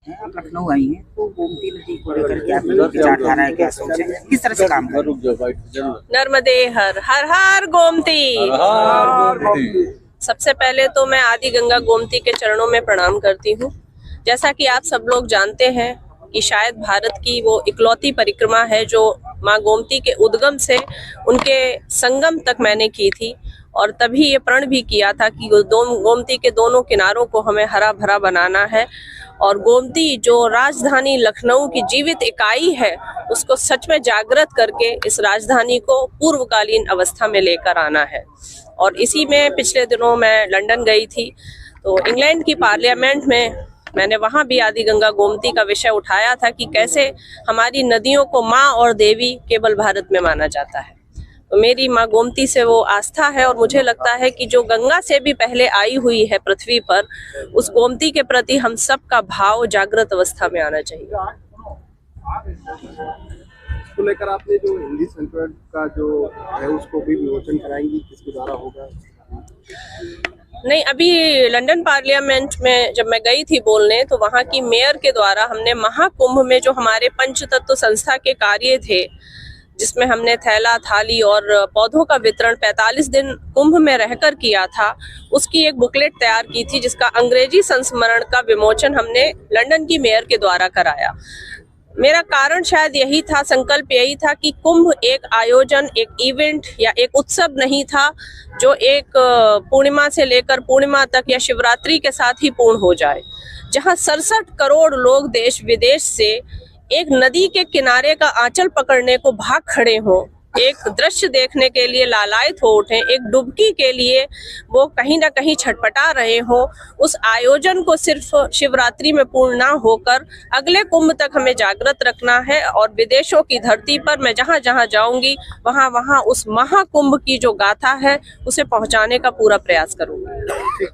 आप लखनऊ आई हैं तो गोमती नदी को लेकर के आपकी विचारधारा है, क्या सोच है, किस तरह से काम कर रही है? नर्मदे हर हर हर गोमती। सबसे पहले तो मैं आदि गंगा गोमती के चरणों में प्रणाम करती हूँ। जैसा कि आप सब लोग जानते हैं कि शायद भारत की वो इकलौती परिक्रमा है जो माँ गोमती के उद्गम से उनके संगम तक मैंने की थी, और तभी ये प्रण भी किया था कि गोमती के दोनों किनारों को हमें हरा भरा बनाना है, और गोमती जो राजधानी लखनऊ की जीवित इकाई है उसको सच में जागृत करके इस राजधानी को पूर्वकालीन अवस्था में लेकर आना है। और इसी में पिछले दिनों मैं लंदन गई थी, तो इंग्लैंड की पार्लियामेंट में मैंने वहां भी आदि गंगा गोमती का विषय उठाया था कि कैसे हमारी नदियों को माँ और देवी केवल भारत में माना जाता है। तो मेरी माँ गोमती से वो आस्था है, और मुझे लगता है कि जो गंगा से भी पहले आई हुई है पृथ्वी पर, उस गोमती के प्रति हम सबका भाव जागृत अवस्था में आना चाहिए। इसको लेकर आपने जो हिंदी संकट का जो है उसको भी विमोचन कराएंगी, किसके द्वारा होगा? नहीं, अभी लंदन पार्लियामेंट में जब मैं गई थी बोलने, तो वहाँ की मेयर के द्वारा हमने महाकुंभ में जो हमारे पंचतत्व संस्था के कार्य थे, जिसमें हमने थैला थाली और पौधों का वितरण 45 दिन कुंभ में रहकर किया था, उसकी एक बुकलेट तैयार की थी जिसका अंग्रेजी संस्मरण का विमोचन हमने लंदन की मेयर के द्वारा कराया। मेरा कारण शायद यही था, संकल्प यही था कि कुंभ एक आयोजन, एक इवेंट या एक उत्सव नहीं था जो एक पूर्णिमा से लेकर पूर्णिमा तक या शिवरात्रि के साथ ही पूर्ण हो जाए। जहां 67 करोड़ लोग देश विदेश से एक नदी के किनारे का आंचल पकड़ने को भाग खड़े हों, एक दृश्य देखने के लिए लालायित हो उठे, एक डुबकी के लिए वो कहीं ना कहीं छटपटा रहे हों, उस आयोजन को सिर्फ शिवरात्रि में पूर्ण ना होकर अगले कुंभ तक हमें जागृत रखना है। और विदेशों की धरती पर मैं जहां जहां जाऊंगी वहां उस महाकुंभ की जो गाथा है उसे पहुंचाने का पूरा प्रयास करूंगी।